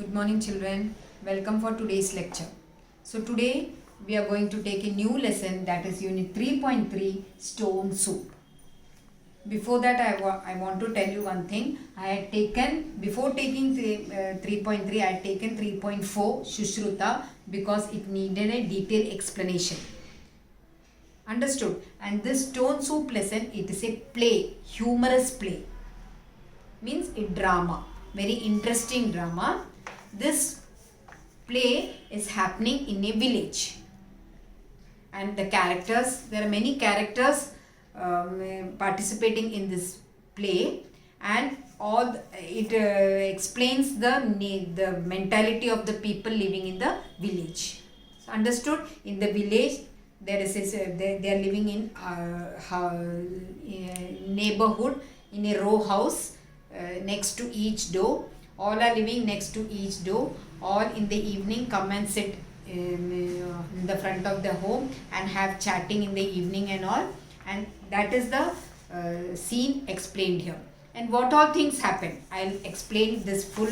Good morning, children. Welcome for today's lecture. So, today we are going to take a new lesson, that is Unit 3.3 Stone Soup. Before that, I want to tell you one thing. I had taken, before taking 3.3, I had taken 3.4 Shushruta because it needed a detailed explanation. Understood? And this Stone Soup lesson, it is a play, humorous play. Means a drama, very interesting drama. This play is happening in a village, and the characters, there are many characters participating in this play, and it explains the mentality of the people living in the village. So understood? In the village there is they are living in neighborhood in a row house. Next to each door, all are living next to each door. All in the evening come and sit in the front of the home and have chatting in the evening and all, and that is the scene explained here. And what all things happen, I'll explain this full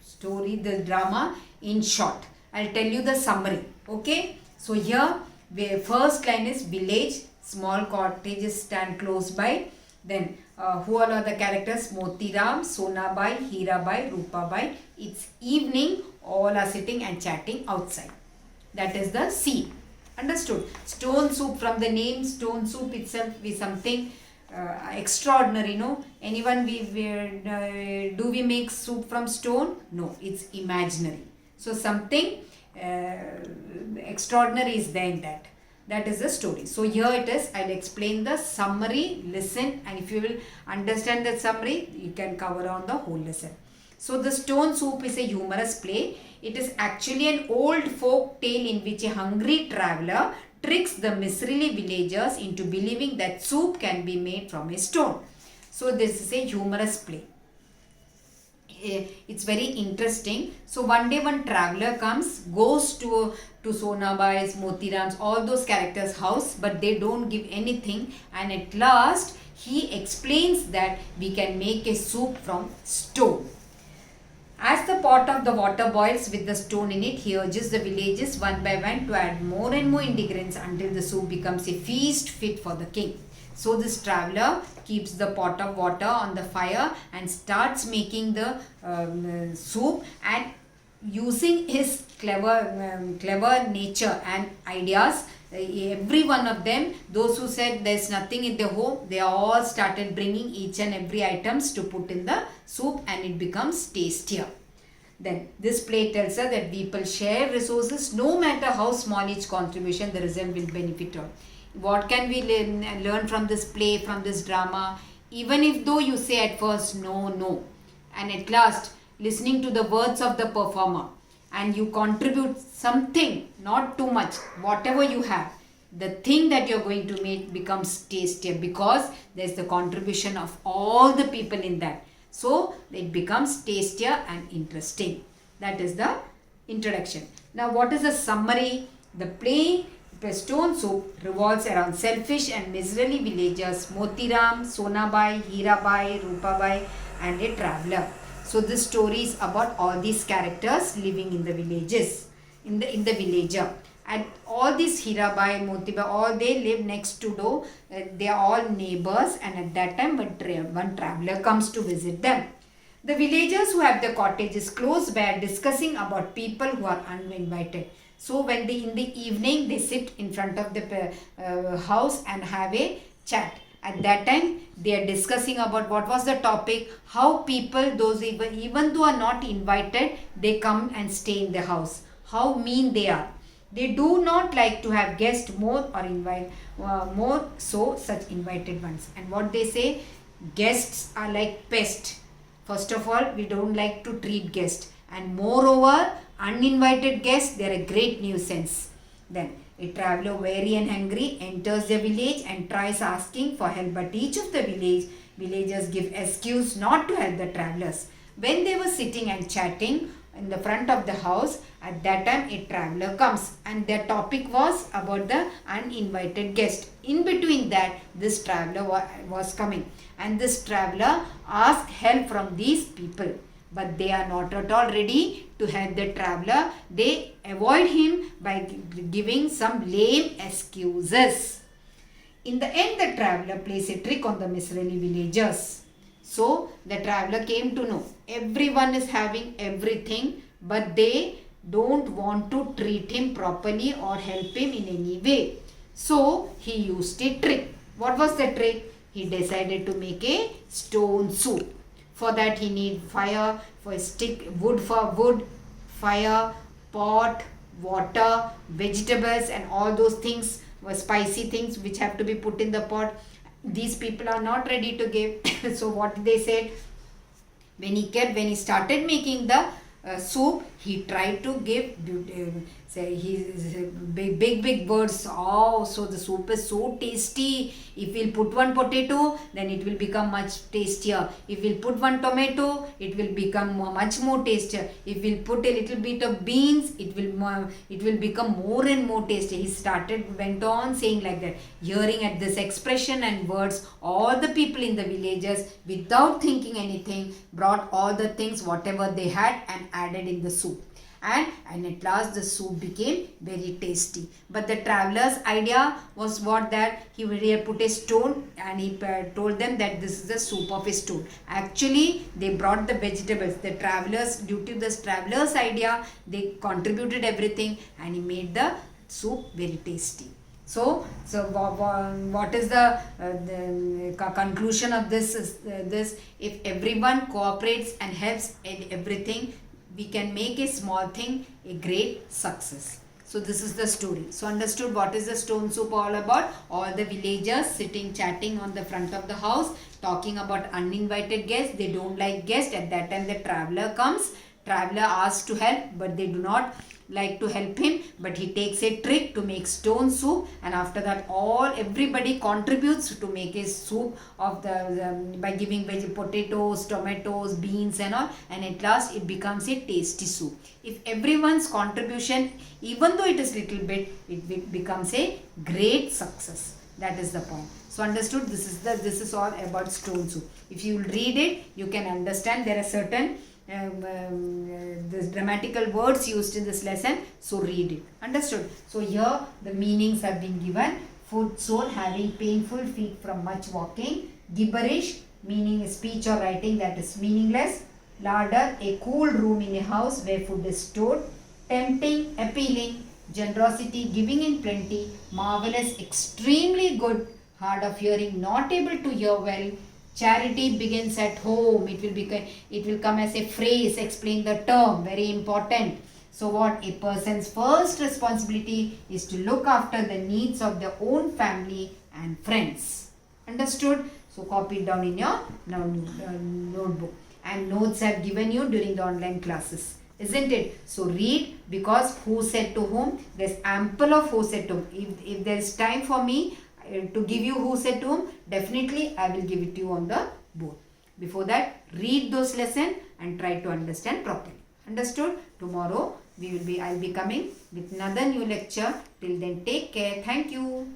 story, the drama in short. I'll tell you the summary. Okay, so here the first line is village, small cottages stand close by. Then who all are the characters? Motiram, Sonabai, Hirabai, Rupabai. It's evening, all are sitting and chatting outside. That is the scene. Understood? Stone soup, from the name stone soup itself is something extraordinary, no? Anyone, do we make soup from stone? No, it's imaginary. So something extraordinary is there in that. That is the story. So here it is. I'll explain the summary. Listen, and if you will understand the summary, you can cover on the whole lesson. So the Stone Soup is a humorous play. It is actually an old folk tale in which a hungry traveler tricks the miserly villagers into believing that soup can be made from a stone. So this is a humorous play. It's very interesting. So one day one traveler comes, goes to Sonabai's, Motiram's, all those characters' house, but they don't give anything, and at last he explains that we can make a soup from stone. As the pot of the water boils with the stone in it, he urges the villagers one by one to add more and more ingredients until the soup becomes a feast fit for the king. So this traveler keeps the pot of water on the fire and starts making the soup, and using his clever nature and ideas, every one of them, those who said there's nothing in the home, they all started bringing each and every items to put in the soup, and it becomes tastier. Then this play tells us that people share resources, no matter how small each contribution, the result will benefit all. What can we learn from this play, from this drama? Even if though you say at first no, and at last listening to the words of the performer, and you contribute something, not too much, whatever you have, the thing that you're going to make becomes tastier because there's the contribution of all the people in that. So it becomes tastier and interesting. That is the introduction. Now what is the summary? The play Stone Soup revolves around selfish and miserly villagers Motiram, Sonabai, Hirabai, Rupabai, and a traveler. So this story is about all these characters living in the villages, in the villager. And all these Hirabai, Motibai, all they live next to door. They are all neighbors, and at that time one traveler comes to visit them. The villagers who have the cottages close by are discussing about people who are uninvited. So when in the evening they sit in front of the house and have a chat. At that time they are discussing about what was the topic, how people, those even though are not invited, they come and stay in the house. How mean they are. They do not like to have guests more or invite more so such invited ones. And what they say, guests are like pests. First of all, we don't like to treat guests, and moreover uninvited guests, they are a great nuisance. Then a traveler, weary and hungry, enters the village and tries asking for help, but each of the villagers give excuse not to help the travelers. When they were sitting and chatting in the front of the house, at that time a traveler comes, and their topic was about the uninvited guest. In between that, this traveler was coming, and this traveler asked help from these people. but they are not at all ready to help the traveler. They avoid him by giving some lame excuses. In the end, the traveler plays a trick on the miserly villagers. So the traveler came to know everyone is having everything, but they don't want to treat him properly or help him in any way. So he used a trick. What was the trick? He decided to make a stone soup. For that he need fire, for a stick, wood for wood, fire, pot, water, vegetables and all those things, spicy things which have to be put in the pot. These people are not ready to give. So what they said, when he started making the soup, he tried to give say big words. Oh, so the soup is so tasty. If we'll put one potato, then it will become much tastier. If we'll put one tomato, it will become much more tastier. If we'll put a little bit of beans, it will become more and more tasty. He went on saying like that. Hearing at this expression and words, all the people in the villages, without thinking anything, brought all the things whatever they had and added in the soup. And at last the soup became very tasty. But the traveler's idea was what, that he would put a stone, and he told them that this is the soup of a stone. Actually, they brought the vegetables. The travelers, due to this traveler's idea, they contributed everything and he made the soup very tasty. So what is the conclusion of this? This: if everyone cooperates and helps in everything, we can make a small thing a great success. So this is the story. So understood what is the stone soup all about? All the villagers sitting chatting on the front of the house, talking about uninvited guests. They don't like guests. At that time the traveler comes. Traveler asks to help, but they do not like to help him, but he takes a trick to make stone soup, and after that everybody contributes to make a soup of by giving potatoes, tomatoes, beans and all, and at last it becomes a tasty soup. If everyone's contribution, even though it is little bit, it becomes a great success. That is the point. So understood, this is all about stone soup. If you read it, you can understand there are certain the grammatical words used in this lesson. So read it. Understood? So here the meanings have been given. Foot sore, having painful feet from much walking. Gibberish, meaning speech or writing that is meaningless. Larder, a cool room in a house where food is stored. Tempting, appealing. Generosity, giving in plenty. Marvelous, extremely good. Hard of hearing, not able to hear well. Charity begins at home. It will come as a phrase, explain the term, very important. So what? A person's first responsibility is to look after the needs of their own family and friends. Understood? So copy it down in your notebook. And notes I have given you during the online classes. Isn't it? So read, because who said to whom? There's ample of who said to whom. If there's time for me to give you who said to whom, definitely I will give it to you on the board. Before that, read those lessons and try to understand properly. Understood? Tomorrow I'll be coming with another new lecture. Till then, take care. Thank you.